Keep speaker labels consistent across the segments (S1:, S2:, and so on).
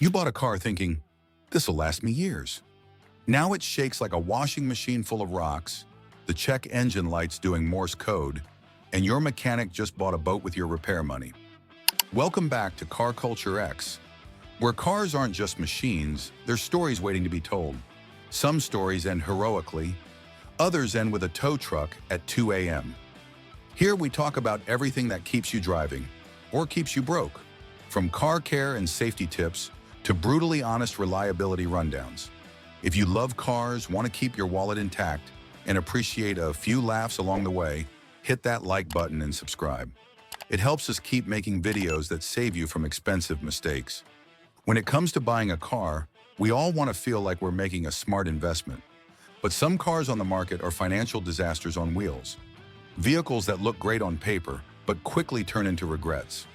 S1: You bought a car thinking, this'll last me years. Now it shakes like a washing machine full of rocks, the check engine light's doing Morse code, and your mechanic just bought a boat with your repair money. Welcome back to Car Culture X, where cars aren't just machines, they're stories waiting to be told. Some stories end heroically, others end with a tow truck at 2 a.m. Here we talk about everything that keeps you driving, or keeps you broke, from car care and safety tips to brutally honest reliability rundowns. If you love cars, want to keep your wallet intact, and appreciate a few laughs along the way, hit that like button and subscribe. It helps us keep making videos that save you from expensive mistakes. When it comes to buying a car, we all want to feel like we're making a smart investment. But some cars on the market are financial disasters on wheels. Vehicles that look great on paper, but quickly turn into regrets.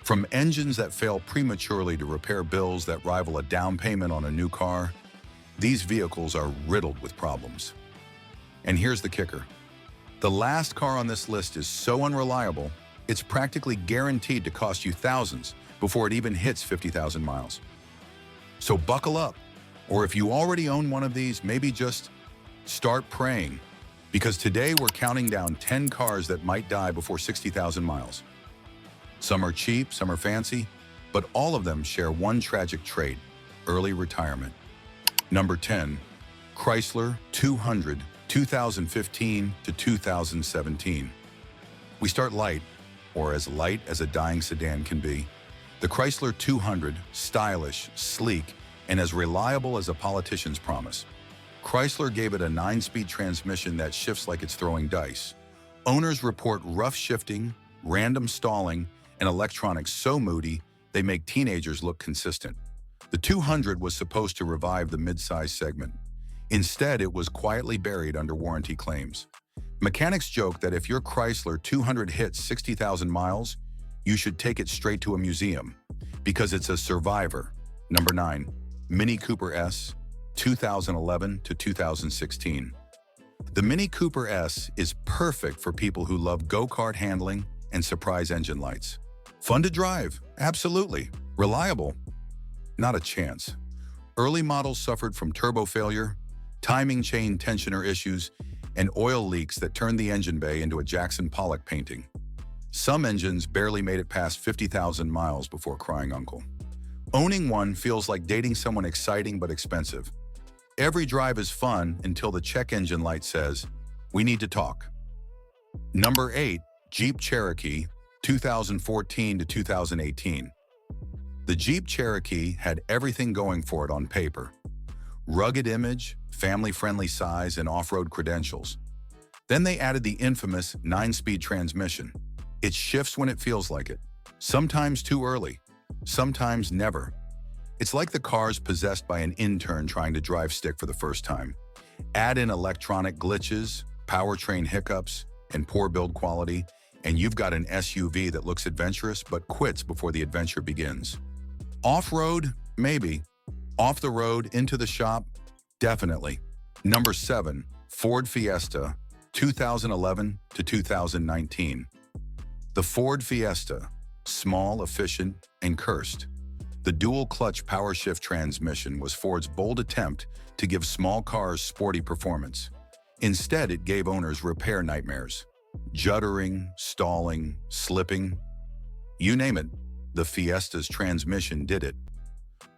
S1: From engines that fail prematurely to repair bills that rival a down payment on a new car, these vehicles are riddled with problems. And here's the kicker. The last car on this list is so unreliable, it's practically guaranteed to cost you thousands before it even hits 50,000 miles. So buckle up, or if you already own one of these, maybe just start praying, because today we're counting down 10 cars that might die before 60,000 miles. Some are cheap, some are fancy, but all of them share one tragic trait: early retirement. Number 10, Chrysler 200, 2015 to 2017. We start light, or as light as a dying sedan can be. The Chrysler 200, stylish, sleek, and as reliable as a politician's promise. Chrysler gave it a 9-speed transmission that shifts like it's throwing dice. Owners report rough shifting, random stalling, and electronics so moody they make teenagers look consistent. The 200 was supposed to revive the mid-size segment. Instead, it was quietly buried under warranty claims. Mechanics joke that if your Chrysler 200 hits 60,000 miles, you should take it straight to a museum, because it's a survivor. Number 9, Mini Cooper S, 2011 to 2016. The Mini Cooper S is perfect for people who love go-kart handling and surprise engine lights. Fun to drive, absolutely. Reliable, not a chance. Early models suffered from turbo failure, timing chain tensioner issues, and oil leaks that turned the engine bay into a Jackson Pollock painting. Some engines barely made it past 50,000 miles before crying uncle. Owning one feels like dating someone exciting but expensive. Every drive is fun until the check engine light says, "We need to talk." Number 8, Jeep Cherokee, 2014 to 2018. The Jeep Cherokee had everything going for it on paper: rugged image, family-friendly size, and off-road credentials. Then they added the infamous 9-speed transmission. It shifts when it feels like it, sometimes too early, sometimes never. It's like the car's possessed by an intern trying to drive stick for the first time. Add in electronic glitches, powertrain hiccups, and poor build quality, and you've got an SUV that looks adventurous but quits before the adventure begins. Off-road? Maybe. Off the road, into the shop? Definitely. Number 7, Ford Fiesta, 2011 to 2019. The Ford Fiesta, small, efficient, and cursed. The dual-clutch power-shift transmission was Ford's bold attempt to give small cars sporty performance. Instead, it gave owners repair nightmares. Juddering, stalling, slipping. You name it, the Fiesta's transmission did it.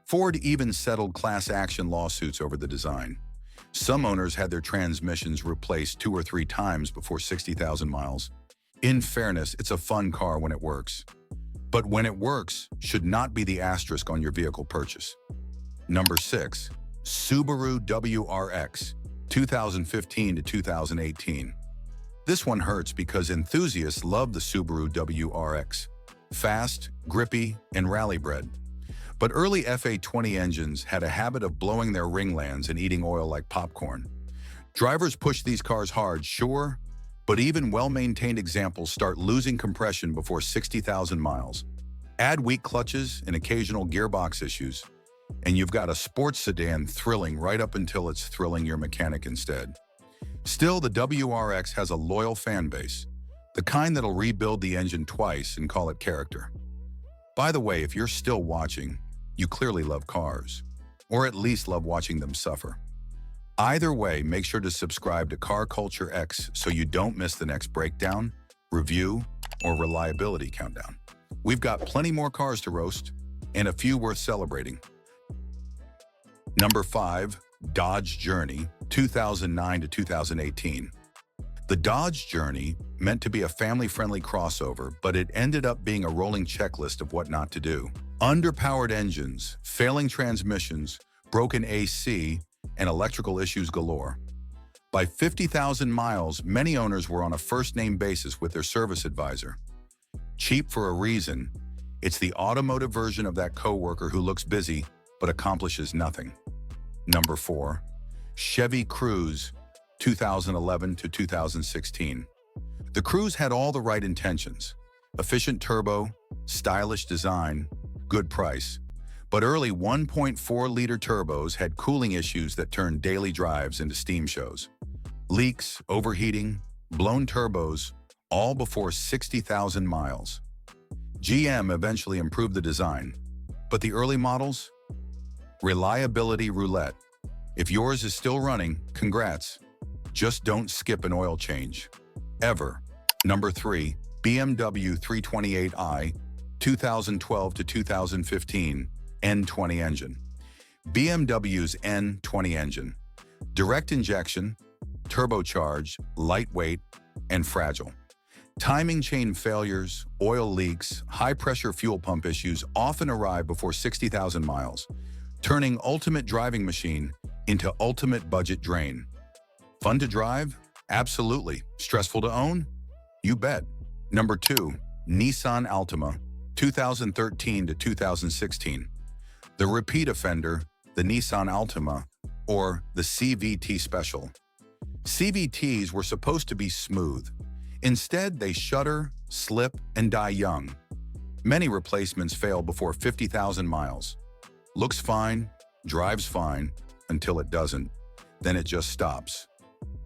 S1: Ford even settled class action lawsuits over the design. Some owners had their transmissions replaced 2 or 3 times before 60,000 miles. In fairness, it's a fun car when it works. But when it works, should not be the asterisk on your vehicle purchase. Number 6, Subaru WRX, 2015 to 2018. This one hurts because enthusiasts love the Subaru WRX. Fast, grippy, and rally-bred. But early FA20 engines had a habit of blowing their ringlands and eating oil like popcorn. Drivers push these cars hard, sure, but even well-maintained examples start losing compression before 60,000 miles. Add weak clutches and occasional gearbox issues, and you've got a sports sedan thrilling right up until it's thrilling your mechanic instead. Still, the WRX has a loyal fan base, the kind that'll rebuild the engine twice and call it character. By the way, if you're still watching, you clearly love cars, or at least love watching them suffer. Either way, make sure to subscribe to Car Culture X so you don't miss the next breakdown, review, or reliability countdown. We've got plenty more cars to roast, and a few worth celebrating. Number 5, Dodge Journey, 2009 to 2018. The Dodge Journey meant to be a family-friendly crossover, but it ended up being a rolling checklist of what not to do. Underpowered engines, failing transmissions, broken AC, and electrical issues galore. By 50,000 miles, many owners were on a first-name basis with their service advisor. Cheap for a reason, it's the automotive version of that coworker who looks busy but accomplishes nothing. Number 4, Chevy Cruze, 2011 to 2016. The Cruze had all the right intentions: efficient turbo, stylish design, good price. But early 1.4-liter turbos had cooling issues that turned daily drives into steam shows. Leaks, overheating, blown turbos, all before 60,000 miles. GM eventually improved the design, but the early models? Reliability roulette. If yours is still running, congrats. Just don't skip an oil change. Ever. Number 3, BMW 328i, 2012 to 2015, N20 engine. BMW's N20 engine. Direct injection, turbocharged, lightweight, and fragile. Timing chain failures, oil leaks, high-pressure fuel pump issues often arrive before 60,000 miles, turning ultimate driving machine into ultimate budget drain. Fun to drive? Absolutely. Stressful to own? You bet. Number 2, Nissan Altima, 2013 to 2016. The repeat offender, the Nissan Altima, or the CVT Special. CVTs were supposed to be smooth. Instead, they shudder, slip, and die young. Many replacements fail before 50,000 miles. Looks fine, drives fine, until it doesn't. Then it just stops.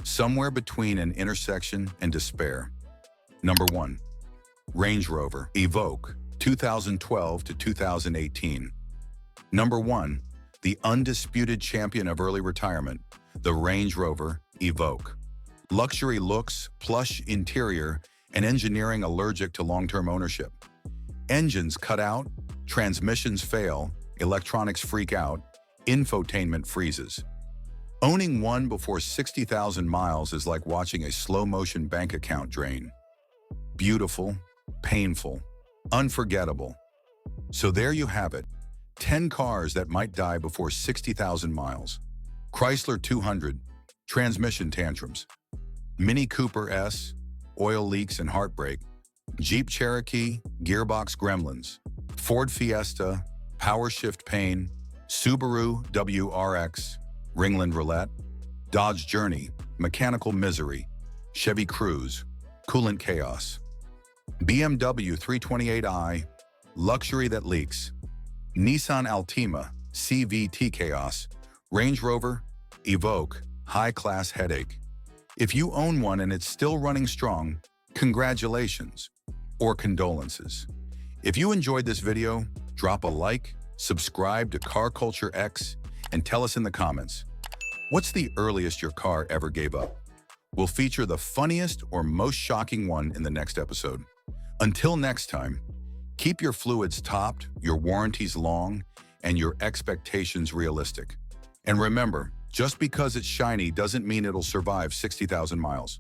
S1: Somewhere between an intersection and despair. Number 1, Range Rover Evoque, 2012 to 2018. Number 1, the undisputed champion of early retirement, the Range Rover Evoque. Luxury looks, plush interior, and engineering allergic to long-term ownership. Engines cut out, transmissions fail, electronics freak out, infotainment freezes. Owning one before 60,000 miles is like watching a slow-motion bank account drain. Beautiful, painful, unforgettable. So there you have it, 10 cars that might die before 60,000 miles. Chrysler 200, transmission tantrums. Mini Cooper S, oil leaks and heartbreak. Jeep Cherokee, gearbox gremlins. Ford Fiesta, power shift pain. Subaru WRX, Ringland roulette. Dodge Journey, mechanical misery. Chevy Cruze, coolant chaos. BMW 328i, luxury that leaks. Nissan Altima, CVT chaos. Range Rover, Evoque, high-class headache. If you own one and it's still running strong, congratulations or condolences. If you enjoyed this video, drop a like, subscribe to Car Culture X, and tell us in the comments, what's the earliest your car ever gave up? We'll feature the funniest or most shocking one in the next episode. Until next time, keep your fluids topped, your warranties long, and your expectations realistic. And remember, just because it's shiny doesn't mean it'll survive 60,000 miles.